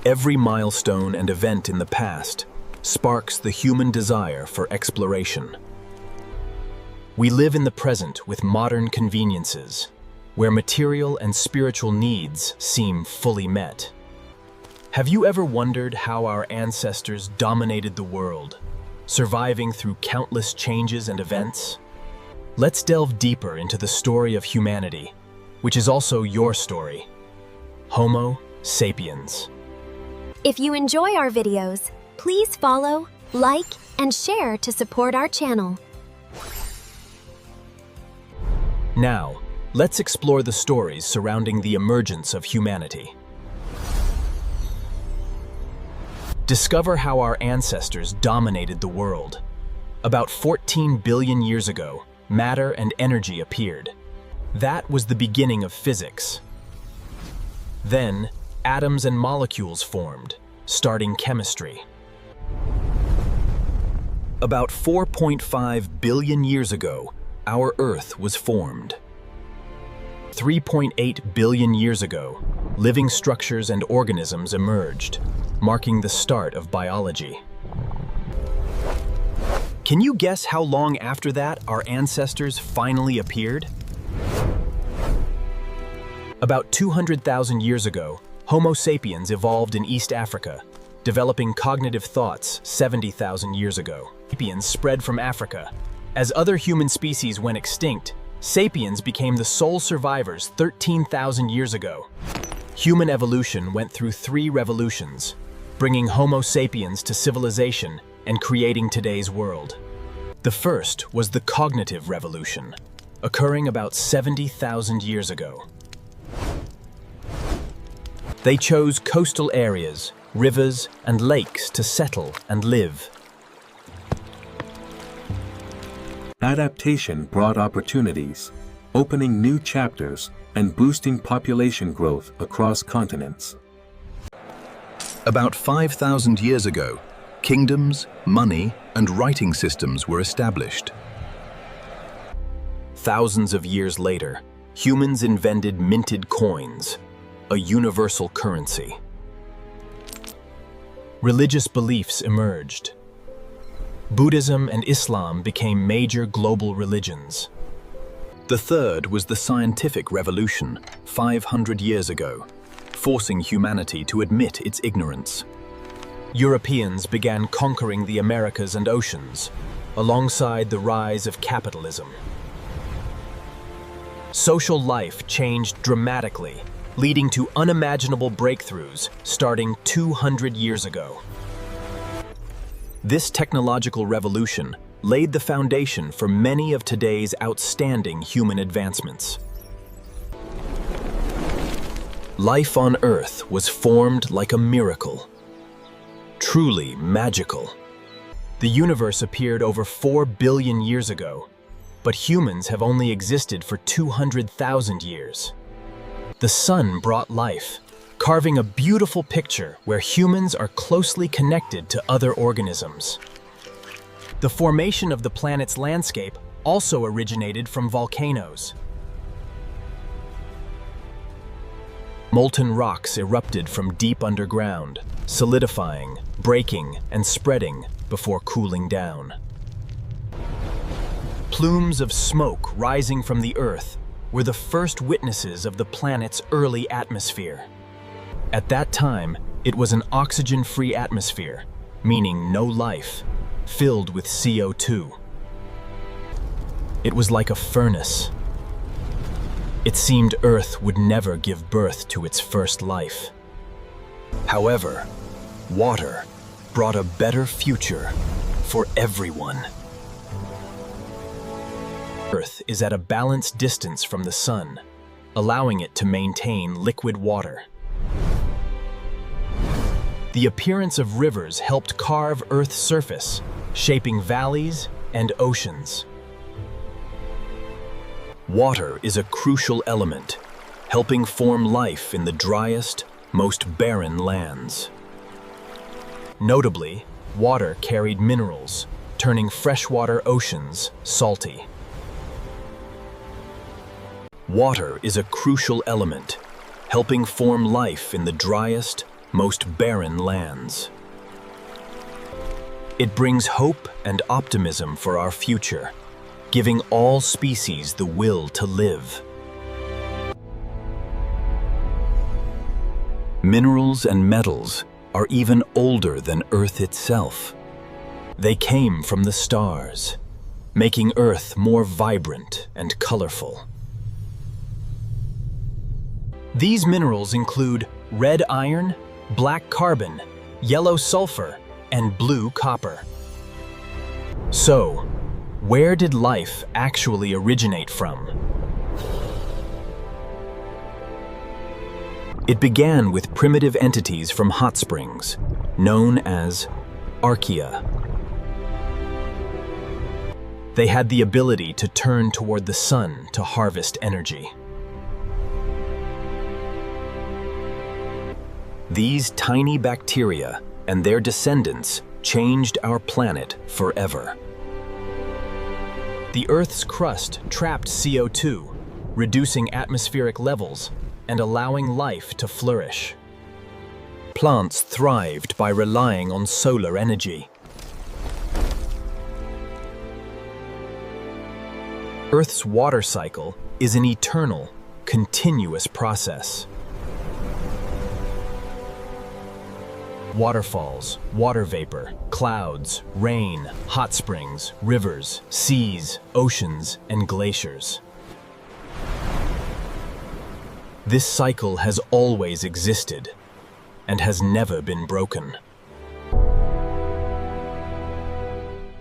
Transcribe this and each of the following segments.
Every milestone and event in the past sparks the human desire for exploration. We live in the present with modern conveniences, where material and spiritual needs seem fully met. Have you ever wondered how our ancestors dominated the world, surviving through countless changes and events? Let's delve deeper into the story of humanity, which is also your story. Homo sapiens. If you enjoy our videos, please follow, like, and share to support our channel. Now, let's explore the stories surrounding the emergence of humanity. Discover how our ancestors dominated the world. About 14 billion years ago, matter and energy appeared. That was the beginning of physics. Then, atoms and molecules formed, starting chemistry. About 4.5 billion years ago, our Earth was formed. 3.8 billion years ago, living structures and organisms emerged, marking the start of biology. Can you guess how long after that our ancestors finally appeared? About 200,000 years ago, Homo sapiens evolved in East Africa, developing cognitive thoughts 70,000 years ago. Sapiens spread from Africa. As other human species went extinct, sapiens became the sole survivors 13,000 years ago. Human evolution went through 3 revolutions, bringing Homo sapiens to civilization and creating today's world. The first was the cognitive revolution, occurring about 70,000 years ago. They chose coastal areas, rivers, and lakes to settle and live. Adaptation brought opportunities, opening new chapters and boosting population growth across continents. About 5,000 years ago, kingdoms, money, and writing systems were established. Thousands of years later, humans invented minted coins, a universal currency. Religious beliefs emerged. Buddhism and Islam became major global religions. The third was the scientific revolution, 500 years ago, forcing humanity to admit its ignorance. Europeans began conquering the Americas and oceans, alongside the rise of capitalism. Social life changed dramatically, leading to unimaginable breakthroughs starting 200 years ago. This technological revolution laid the foundation for many of today's outstanding human advancements. Life on Earth was formed like a miracle. Truly magical. The universe appeared over 4 billion years ago, but humans have only existed for 200,000 years. The sun brought life, carving a beautiful picture where humans are closely connected to other organisms. The formation of the planet's landscape also originated from volcanoes. Molten rocks erupted from deep underground, solidifying, breaking, and spreading before cooling down. Plumes of smoke rising from the Earth were the first witnesses of the planet's early atmosphere. At that time, it was an oxygen-free atmosphere, meaning no life, filled with CO2. It was like a furnace. It seemed Earth would never give birth to its first life. However, water brought a better future for everyone. Earth is at a balanced distance from the sun, allowing it to maintain liquid water. The appearance of rivers helped carve Earth's surface, shaping valleys and oceans. – Water is a crucial element, helping form life in the driest, most barren lands. Notably, water carried minerals, turning freshwater oceans salty. Water is a crucial element, helping form life in the driest, most barren lands. It brings hope and optimism for our future, giving all species the will to live. Minerals and metals are even older than Earth itself. They came from the stars, making Earth more vibrant and colorful. These minerals include red iron, black carbon, yellow sulfur, and blue copper. So, where did life actually originate from? It began with primitive entities from hot springs, known as archaea. They had the ability to turn toward the sun to harvest energy. These tiny bacteria and their descendants changed our planet forever. The Earth's crust trapped CO2, reducing atmospheric levels and allowing life to flourish. Plants thrived by relying on solar energy. Earth's water cycle is an eternal, continuous process. Waterfalls, water vapor, clouds, rain, hot springs, rivers, seas, oceans, and glaciers. This cycle has always existed and has never been broken.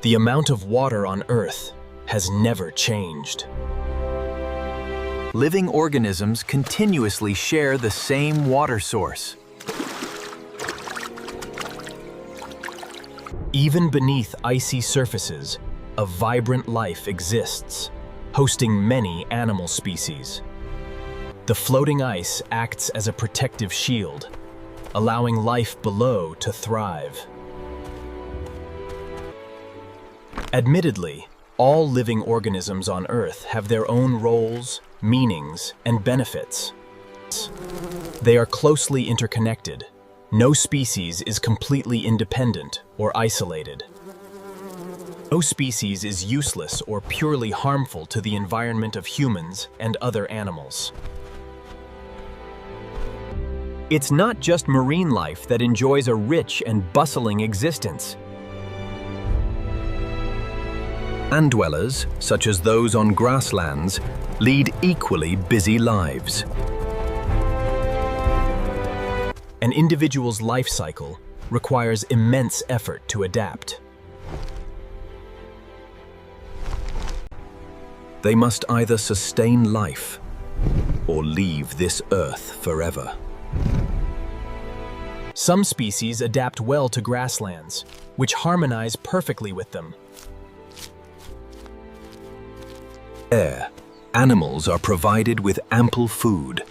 The amount of water on Earth has never changed. Living organisms continuously share the same water source. Even beneath icy surfaces, a vibrant life exists, hosting many animal species. The floating ice acts as a protective shield, allowing life below to thrive. Admittedly, all living organisms on Earth have their own roles, meanings, and benefits. They are closely interconnected. No species is completely independent or isolated. No species is useless or purely harmful to the environment of humans and other animals. It's not just marine life that enjoys a rich and bustling existence. Land dwellers, such as those on grasslands, lead equally busy lives. An individual's life cycle requires immense effort to adapt. They must either sustain life or leave this Earth forever. Some species adapt well to grasslands, which harmonize perfectly with them. There, animals are provided with ample food,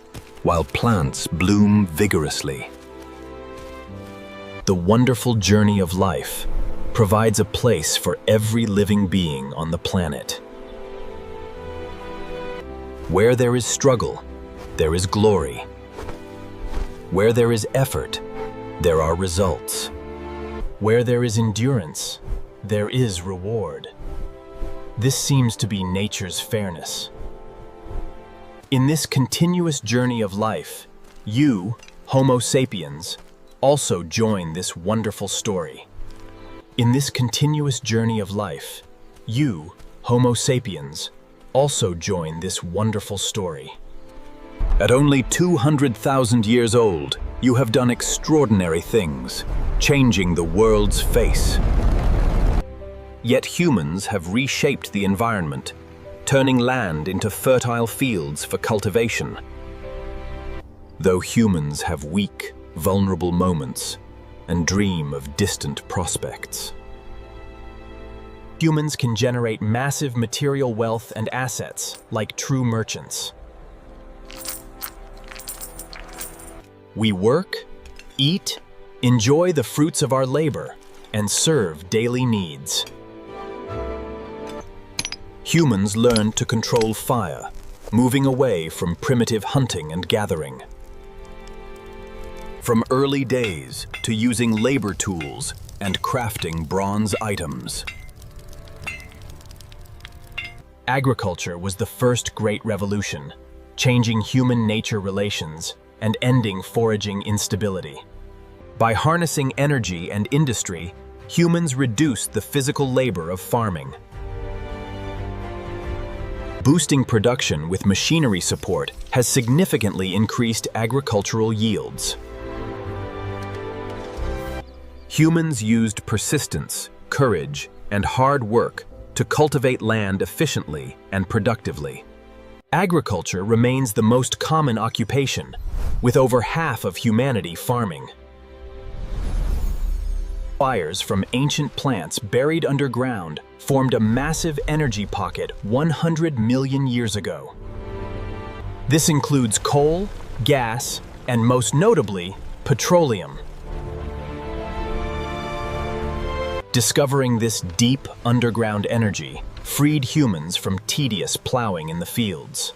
while plants bloom vigorously. The wonderful journey of life provides a place for every living being on the planet. Where there is struggle, there is glory. Where there is effort, there are results. Where there is endurance, there is reward. This seems to be nature's fairness. In this continuous journey of life, you, Homo sapiens, also join this wonderful story. In this continuous journey of life, you, Homo sapiens, also join this wonderful story. At only 200,000 years old, you have done extraordinary things, changing the world's face. Yet humans have reshaped the environment, turning land into fertile fields for cultivation. Though humans have weak, vulnerable moments and dream of distant prospects, humans can generate massive material wealth and assets like true merchants. We work, eat, enjoy the fruits of our labor, and serve daily needs. Humans learned to control fire, moving away from primitive hunting and gathering. from early days to using labor tools and crafting bronze items. Agriculture was the first great revolution, changing human-nature relations and ending foraging instability. By harnessing energy and industry, humans reduced the physical labor of farming. Boosting production with machinery support has significantly increased agricultural yields. Humans used persistence, courage, and hard work to cultivate land efficiently and productively. Agriculture remains the most common occupation, with over half of humanity farming. Fires from ancient plants buried underground formed a massive energy pocket 100 million years ago. This includes coal, gas, and most notably, petroleum. Discovering this deep underground energy freed humans from tedious plowing in the fields.